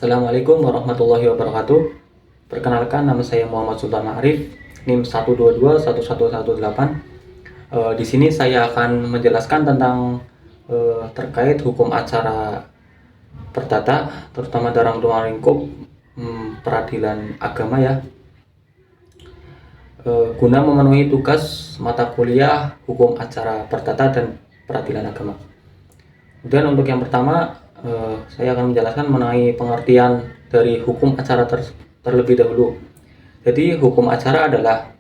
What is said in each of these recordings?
Assalamualaikum warahmatullahi wabarakatuh. Perkenalkan, nama saya Muhammad Sultan Ma'arif, NIM 1221118. Di sini saya akan menjelaskan tentang terkait hukum acara perdata, terutama dalam ruang lingkup peradilan agama ya. Guna memenuhi tugas mata kuliah hukum acara perdata dan peradilan agama. Kemudian untuk yang pertama, saya akan menjelaskan mengenai pengertian dari hukum acara terlebih dahulu. Jadi hukum acara adalah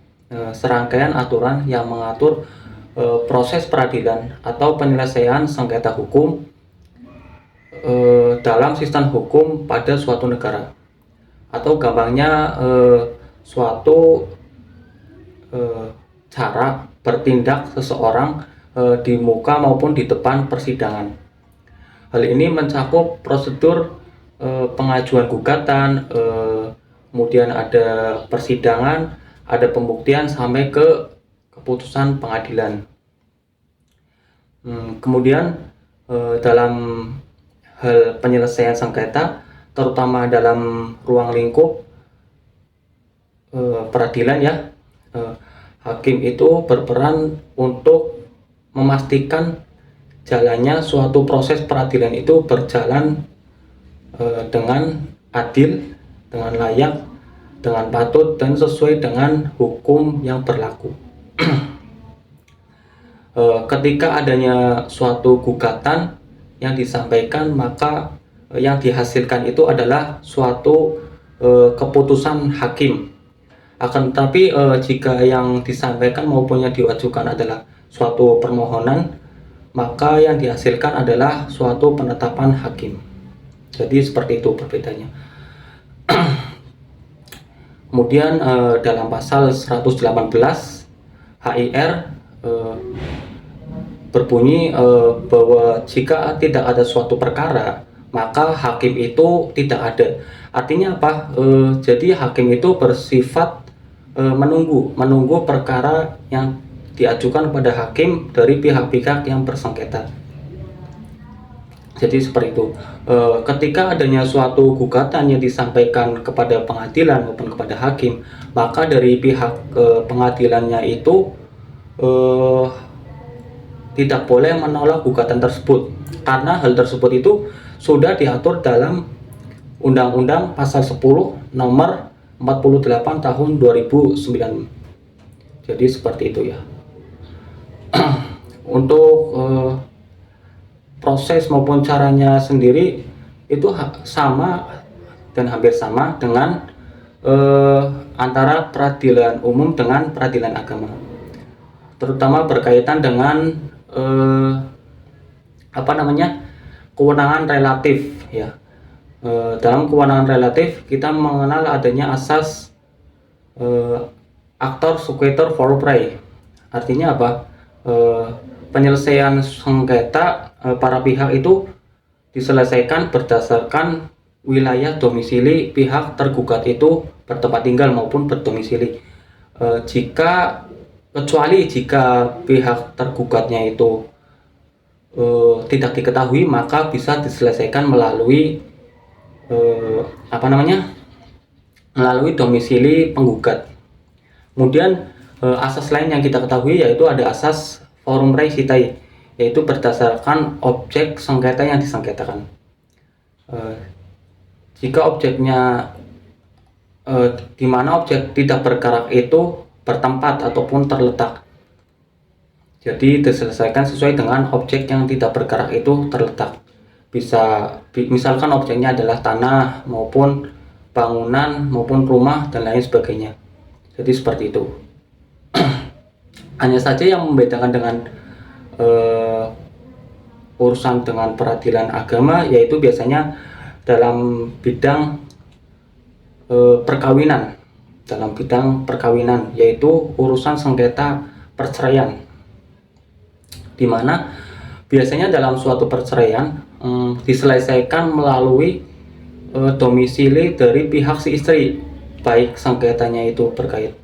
serangkaian aturan yang mengatur proses peradilan atau penyelesaian sengketa hukum dalam sistem hukum pada suatu negara, atau gampangnya suatu cara bertindak seseorang di muka maupun di depan persidangan. Hal ini mencakup prosedur pengajuan gugatan, kemudian ada persidangan, ada pembuktian sampai ke keputusan pengadilan. Kemudian dalam hal penyelesaian sengketa, terutama dalam ruang lingkup peradilan ya, hakim itu berperan untuk memastikan jalannya suatu proses peradilan itu berjalan dengan adil, dengan layak, dengan patut, dan sesuai dengan hukum yang berlaku. Ketika adanya suatu gugatan yang disampaikan, maka yang dihasilkan itu adalah suatu keputusan hakim. Akan tetapi jika yang disampaikan maupun yang diajukan adalah suatu permohonan, maka yang dihasilkan adalah suatu penetapan hakim. Jadi seperti itu perbedaannya. Kemudian dalam pasal 118 HIR berbunyi bahwa jika tidak ada suatu perkara, maka hakim itu tidak ada. Artinya apa? Jadi hakim itu bersifat menunggu perkara yang diajukan pada hakim dari pihak-pihak yang bersengketa. Jadi seperti itu. Ketika adanya suatu gugatan yang disampaikan kepada pengadilan maupun kepada hakim, maka dari pihak pengadilannya itu tidak boleh menolak gugatan tersebut, karena hal tersebut itu sudah diatur dalam Undang-Undang Pasal 10 Nomor 48 Tahun 2009. Jadi seperti itu ya. Untuk proses maupun caranya sendiri itu sama dan hampir sama dengan antara peradilan umum dengan peradilan agama, terutama berkaitan dengan kewenangan relatif ya. Dalam kewenangan relatif kita mengenal adanya asas actor sequitur voluptas. Artinya apa? Penyelesaian sengketa para pihak itu diselesaikan berdasarkan wilayah domisili pihak tergugat itu bertempat tinggal maupun berdomisili. Kecuali jika pihak tergugatnya itu tidak diketahui, maka bisa diselesaikan melalui melalui domisili penggugat. Kemudian asas lain yang kita ketahui yaitu ada asas forum rei sitai, yaitu berdasarkan objek sengketa yang disengketakan. Jika objeknya di mana objek tidak bergerak itu bertempat ataupun terletak, jadi diselesaikan sesuai dengan objek yang tidak bergerak itu terletak. Misalkan objeknya adalah tanah maupun bangunan maupun rumah dan lain sebagainya. Jadi seperti itu. Hanya saja yang membedakan dengan urusan dengan peradilan agama yaitu biasanya dalam bidang perkawinan. Dalam bidang perkawinan yaitu urusan sengketa perceraian, di mana biasanya dalam suatu perceraian diselesaikan melalui domisili dari pihak si istri, baik sengketanya itu terkait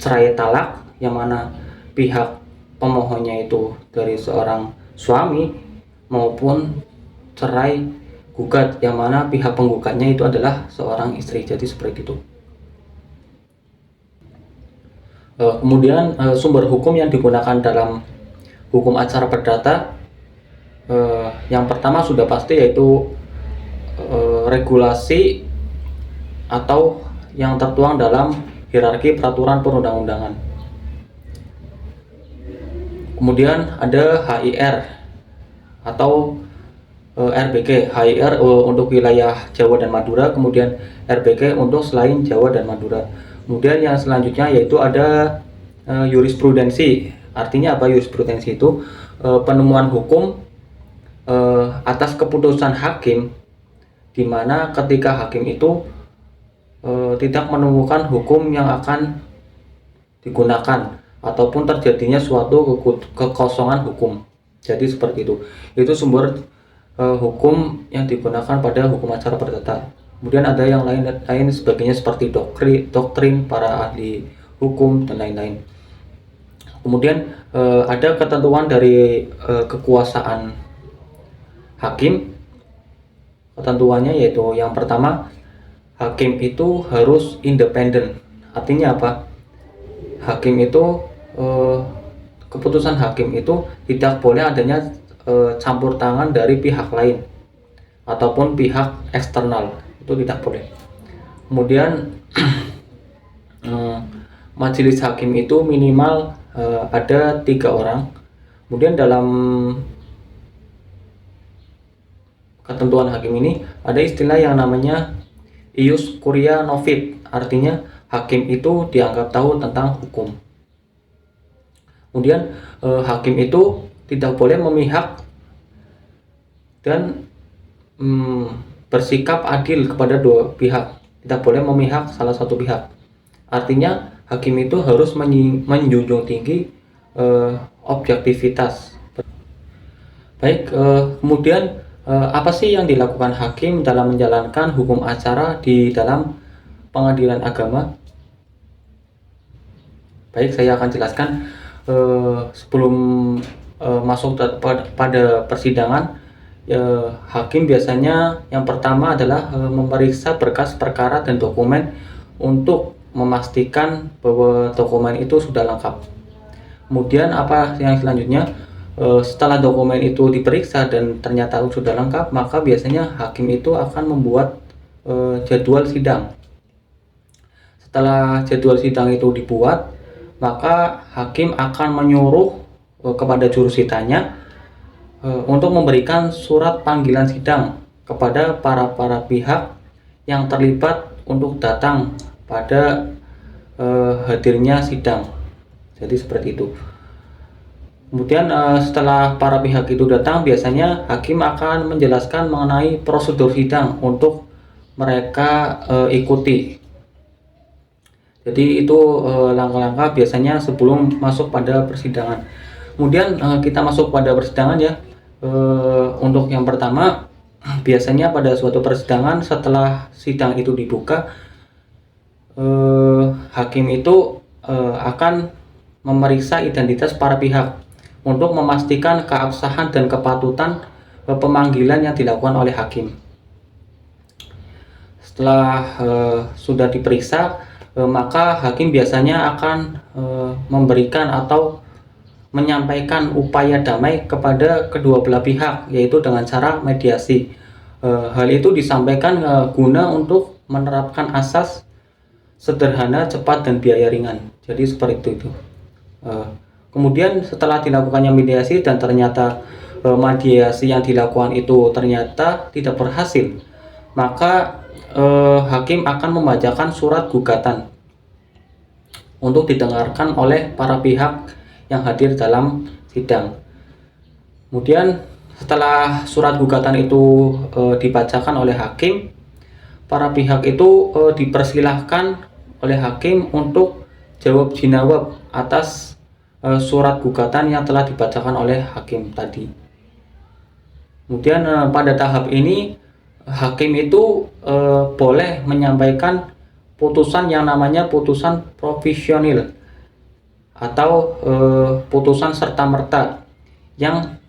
cerai talak, yang mana pihak pemohonnya itu dari seorang suami, maupun cerai gugat, yang mana pihak penggugatnya itu adalah seorang istri. Jadi seperti itu. Kemudian sumber hukum yang digunakan dalam hukum acara perdata, yang pertama sudah pasti yaitu regulasi atau yang tertuang dalam hierarki peraturan perundang-undangan. Kemudian ada HIR atau RBG. HIR untuk wilayah Jawa dan Madura, kemudian RBG untuk selain Jawa dan Madura. Kemudian yang selanjutnya yaitu ada jurisprudensi. Artinya apa jurisprudensi itu? Penemuan hukum atas keputusan hakim, di mana ketika hakim itu tidak menemukan hukum yang akan digunakan ataupun terjadinya suatu kekosongan hukum. Jadi seperti itu. Itu sumber hukum yang digunakan pada hukum acara perdata. Kemudian ada yang lain sebagainya seperti doktrin para ahli hukum dan lain-lain. Kemudian ada ketentuan dari kekuasaan hakim. Ketentuannya yaitu yang pertama, hakim itu harus independen. Artinya apa? Hakim itu keputusan hakim itu tidak boleh adanya campur tangan dari pihak lain ataupun pihak eksternal, itu tidak boleh. Kemudian majelis hakim itu minimal ada 3 orang. Kemudian dalam ketentuan hakim ini ada istilah yang namanya ius curia novit, artinya hakim itu dianggap tahu tentang hukum. Kemudian hakim itu tidak boleh memihak dan bersikap adil kepada dua pihak, tidak boleh memihak salah satu pihak. Artinya hakim itu harus menjunjung tinggi objektivitas. Baik, kemudian apa sih yang dilakukan hakim dalam menjalankan hukum acara di dalam pengadilan agama? Baik, saya akan jelaskan. Sebelum masuk pada persidangan, hakim biasanya yang pertama adalah memeriksa berkas perkara dan dokumen untuk memastikan bahwa dokumen itu sudah lengkap. Kemudian apa yang selanjutnya? Setelah dokumen itu diperiksa dan ternyata sudah lengkap, maka biasanya hakim itu akan membuat jadwal sidang. Setelah jadwal sidang itu dibuat, maka hakim akan menyuruh kepada jurusitanya untuk memberikan surat panggilan sidang kepada para pihak yang terlibat untuk datang pada hadirnya sidang. Jadi seperti itu. Kemudian setelah para pihak itu datang, biasanya hakim akan menjelaskan mengenai prosedur sidang untuk mereka ikuti. Jadi itu langkah-langkah biasanya sebelum masuk pada persidangan. Kemudian kita masuk pada persidangan ya. Untuk yang pertama, biasanya pada suatu persidangan setelah sidang itu dibuka, hakim itu akan memeriksa identitas para pihak untuk memastikan keabsahan dan kepatutan pemanggilan yang dilakukan oleh hakim. Setelah sudah diperiksa, maka hakim biasanya akan memberikan atau menyampaikan upaya damai kepada kedua belah pihak, yaitu dengan cara mediasi. Hal itu disampaikan guna untuk menerapkan asas sederhana, cepat, dan biaya ringan. Jadi seperti itu. Kemudian setelah dilakukannya mediasi dan ternyata mediasi yang dilakukan itu ternyata tidak berhasil, maka hakim akan membacakan surat gugatan untuk didengarkan oleh para pihak yang hadir dalam sidang. Kemudian setelah surat gugatan itu dibacakan oleh hakim, para pihak itu dipersilahkan oleh hakim untuk jawab jinawab atas surat gugatan yang telah dibacakan oleh hakim tadi. Kemudian pada tahap ini hakim itu boleh menyampaikan putusan yang namanya putusan provisional atau putusan serta-merta yang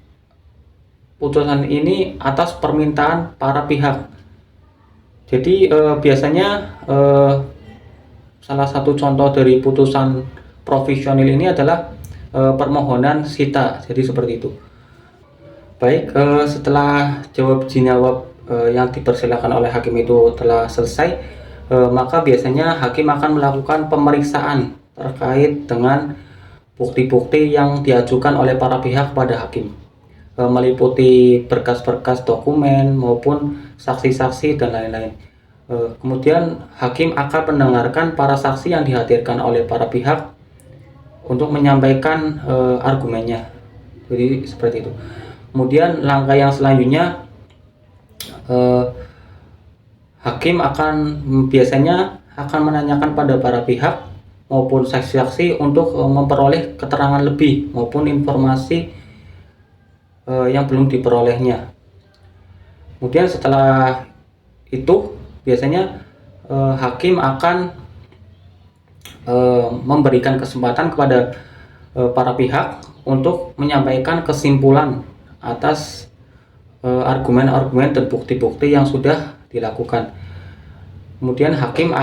putusan ini atas permintaan para pihak. Jadi biasanya salah satu contoh dari putusan provisional ini adalah permohonan sita. Jadi seperti itu. Baik, setelah jawab yang dipersilakan oleh hakim itu telah selesai, maka biasanya hakim akan melakukan pemeriksaan terkait dengan bukti-bukti yang diajukan oleh para pihak pada hakim, meliputi berkas-berkas dokumen maupun saksi-saksi dan lain-lain. Kemudian hakim akan mendengarkan para saksi yang dihadirkan oleh para pihak untuk menyampaikan argumennya. Jadi seperti itu. Kemudian langkah yang selanjutnya, hakim biasanya akan menanyakan pada para pihak maupun saksi-saksi untuk memperoleh keterangan lebih maupun informasi yang belum diperolehnya. Kemudian setelah itu biasanya hakim akan memberikan kesempatan kepada para pihak untuk menyampaikan kesimpulan atas argumen-argumen dan bukti-bukti yang sudah dilakukan. Kemudian hakim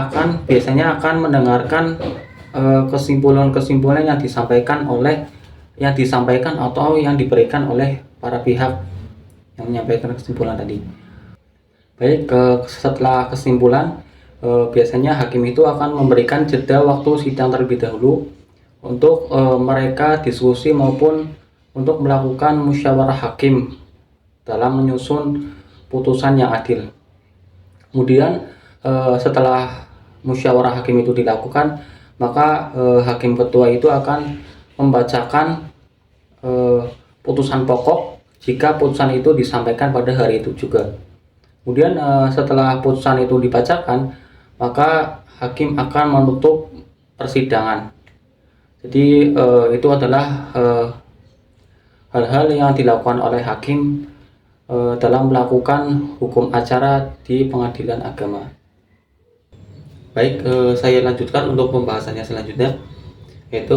biasanya akan mendengarkan kesimpulan-kesimpulan yang disampaikan atau yang diberikan oleh para pihak yang menyampaikan kesimpulan tadi. Baik, setelah kesimpulan, biasanya hakim itu akan memberikan jeda waktu sidang terlebih dahulu untuk mereka diskusi maupun untuk melakukan musyawarah hakim dalam menyusun putusan yang adil. Kemudian setelah musyawarah hakim itu dilakukan, maka hakim ketua itu akan membacakan putusan pokok jika putusan itu disampaikan pada hari itu juga. Kemudian setelah putusan itu dibacakan, maka hakim akan menutup persidangan. Jadi itu adalah hal-hal yang dilakukan oleh hakim dalam melakukan hukum acara di pengadilan agama. Baik, saya lanjutkan untuk pembahasannya selanjutnya, yaitu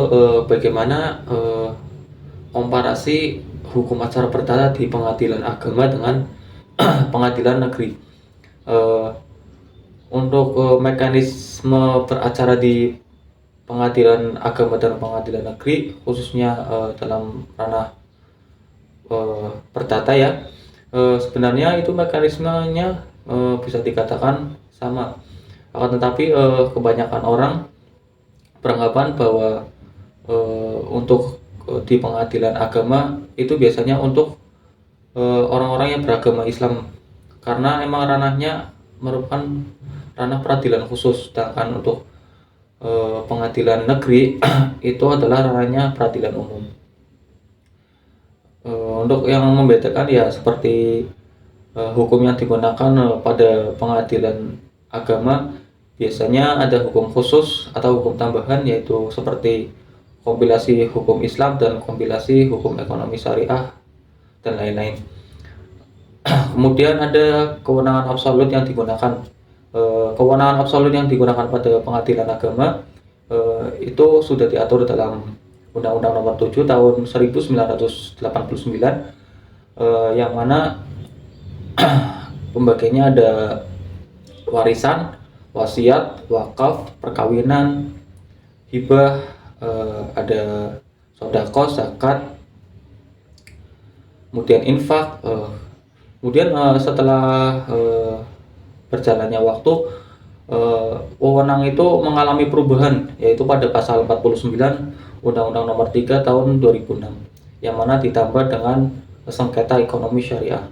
bagaimana komparasi hukum acara perdata di pengadilan agama dengan pengadilan negeri. Untuk mekanisme beracara di pengadilan agama dan pengadilan negeri, khususnya dalam ranah perdata ya, sebenarnya itu mekanismenya bisa dikatakan sama, akan tetapi kebanyakan orang beranggapan bahwa untuk di pengadilan agama itu biasanya untuk orang-orang yang beragama Islam, karena emang ranahnya merupakan ranah peradilan khusus, sedangkan untuk pengadilan negeri itu adalah ranahnya peradilan umum. Untuk yang membedakan ya seperti hukum yang digunakan pada pengadilan agama, biasanya ada hukum khusus atau hukum tambahan, yaitu seperti kompilasi hukum Islam dan kompilasi hukum ekonomi syariah dan lain-lain. Kemudian ada kewenangan absolut yang digunakan. Kewenangan absolut yang digunakan pada pengadilan agama itu sudah diatur dalam Undang-Undang Nomor 7 Tahun 1989, yang mana pembagiannya ada warisan, wasiat, wakaf, perkawinan, hibah, ada sedekah, zakat, kemudian infak. Kemudian setelah berjalannya waktu, wewenang itu mengalami perubahan, yaitu pada pasal 49 Undang-Undang Nomor 3 Tahun 2006, yang mana ditambah dengan sengketa ekonomi syariah.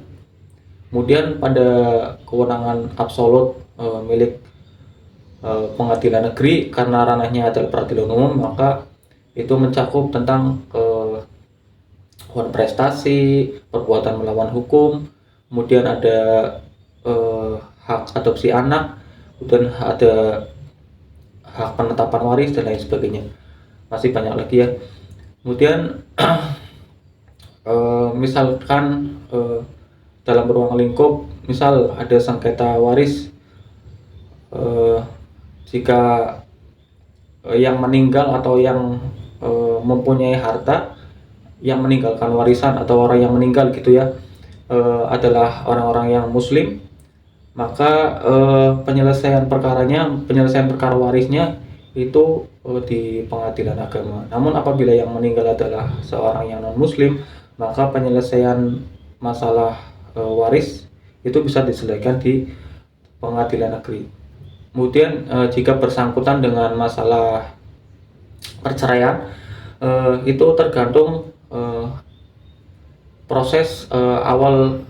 Kemudian pada kewenangan absolut milik pengadilan negeri, karena ranahnya adalah peradilan umum, maka itu mencakup tentang prestasi, perbuatan melawan hukum, kemudian ada hak adopsi anak, kemudian ada hak penetapan waris dan lain sebagainya. Masih banyak lagi ya. Kemudian misalkan dalam ruang lingkup, misal ada sengketa waris, jika yang meninggal atau yang mempunyai harta yang meninggalkan warisan, atau orang yang meninggal gitu ya, adalah orang-orang yang muslim, maka penyelesaian perkara warisnya itu di pengadilan agama. Namun apabila yang meninggal adalah seorang yang non muslim, maka penyelesaian masalah waris itu bisa diselesaikan di pengadilan negeri. Kemudian jika bersangkutan dengan masalah perceraian, itu tergantung proses awal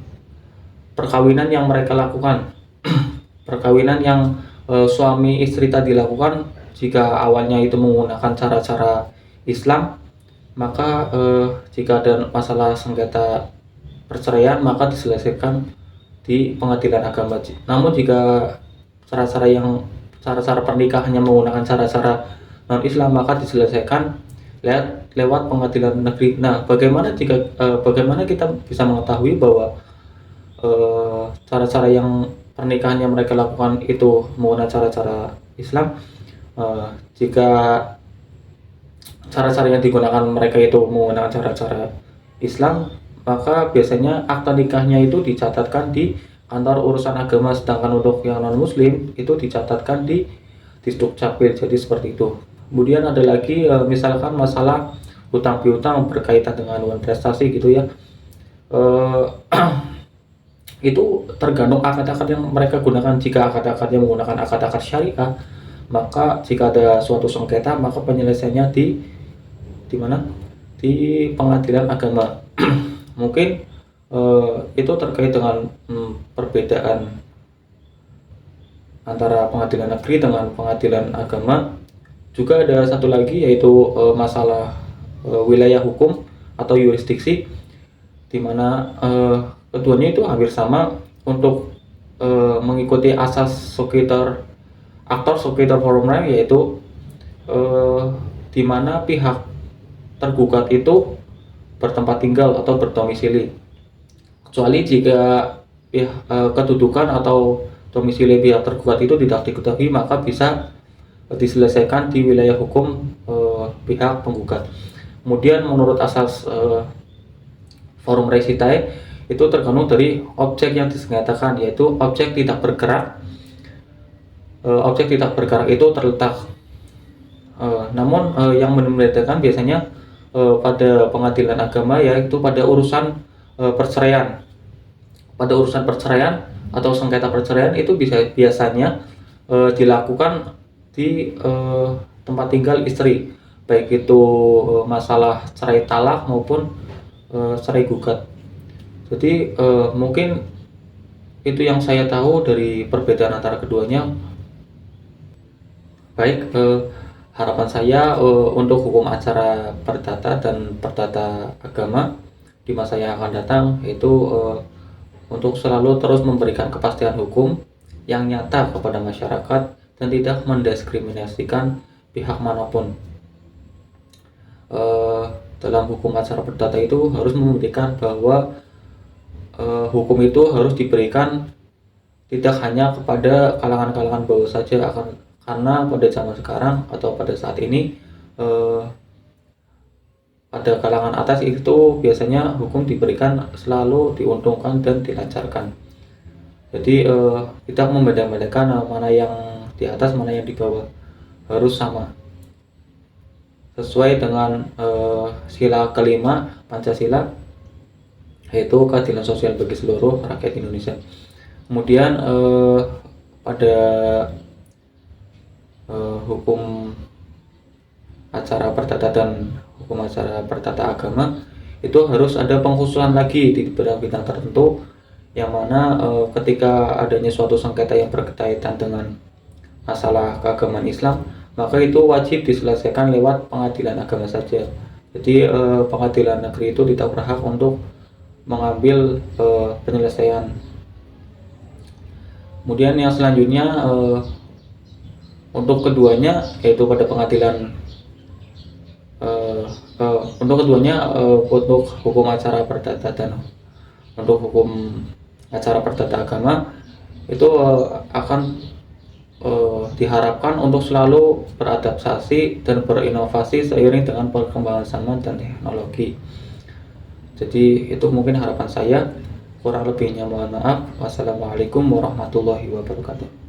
perkawinan yang mereka lakukan. Perkawinan yang suami istri tadi lakukan, jika awalnya itu menggunakan cara-cara Islam, maka jika ada masalah sengketa perceraian maka diselesaikan di pengadilan agama. Namun jika cara-cara pernikahannya menggunakan cara-cara non Islam, maka diselesaikan lewat pengadilan negeri. Nah, bagaimana kita bisa mengetahui bahwa cara-cara yang pernikahan yang mereka lakukan itu menggunakan cara-cara Islam? Jika cara-cara yang digunakan mereka itu menggunakan cara-cara Islam, maka biasanya akta nikahnya itu dicatatkan di kantor urusan agama, sedangkan untuk yang non muslim itu dicatatkan di Dukcapil. Jadi seperti itu. Kemudian ada lagi misalkan masalah hutang piutang berkaitan dengan uang prestasi gitu ya, itu tergantung akad-akad yang mereka gunakan. Jika akad-akadnya menggunakan akad-akad syariah, maka jika ada suatu sengketa maka penyelesaiannya di mana? Di pengadilan agama. Mungkin itu terkait dengan perbedaan antara pengadilan negeri dengan pengadilan agama. Juga ada satu lagi, yaitu masalah wilayah hukum atau yurisdiksi, di mana keduanya itu hampir sama untuk mengikuti asas Societar Forum Right, yaitu di mana pihak tergugat itu bertempat tinggal atau berdomisili, kecuali jika kedudukan atau domisili pihak tergugat itu tidak diketahui, maka bisa diselesaikan di wilayah hukum pihak penggugat. Kemudian menurut asas Forum Recitae itu tergantung dari objek yang disengketakan, yaitu objek tidak bergerak. Objek tidak bergerak itu terletak. Namun yang membedakan biasanya pada pengadilan agama, yaitu pada urusan perceraian. Pada urusan perceraian atau sengketa perceraian itu biasanya dilakukan di tempat tinggal istri, baik itu masalah cerai talak maupun cerai gugat. Jadi mungkin itu yang saya tahu dari perbedaan antara keduanya. Baik, harapan saya untuk hukum acara perdata dan perdata agama di masa yang akan datang, yaitu untuk selalu terus memberikan kepastian hukum yang nyata kepada masyarakat dan tidak mendiskriminasikan pihak manapun. Dalam hukum acara perdata itu harus membuktikan bahwa hukum itu harus diberikan tidak hanya kepada kalangan-kalangan bawah saja, karena pada zaman sekarang atau pada saat ini pada kalangan atas itu biasanya hukum diberikan selalu diuntungkan dan dilancarkan. Jadi tidak membeda-bedakan mana yang di atas mana yang di bawah, harus sama sesuai dengan sila kelima Pancasila, yaitu keadilan sosial bagi seluruh rakyat Indonesia. Kemudian pada hukum acara perdata dan hukum acara perdata agama itu harus ada pengkhususan lagi di bidang tertentu, yang mana ketika adanya suatu sengketa yang berkaitan dengan masalah keagamaan Islam, maka itu wajib diselesaikan lewat pengadilan agama saja. Jadi pengadilan negeri itu tidak berhak untuk mengambil penyelesaian. Kemudian yang selanjutnya untuk keduanya, yaitu pada pengadilan untuk hukum acara perdata dan untuk hukum acara perdata agama itu akan diharapkan untuk selalu beradaptasi dan berinovasi seiring dengan perkembangan zaman dan teknologi. Jadi itu mungkin harapan saya. Kurang lebihnya mohon maaf. Wassalamualaikum warahmatullahi wabarakatuh.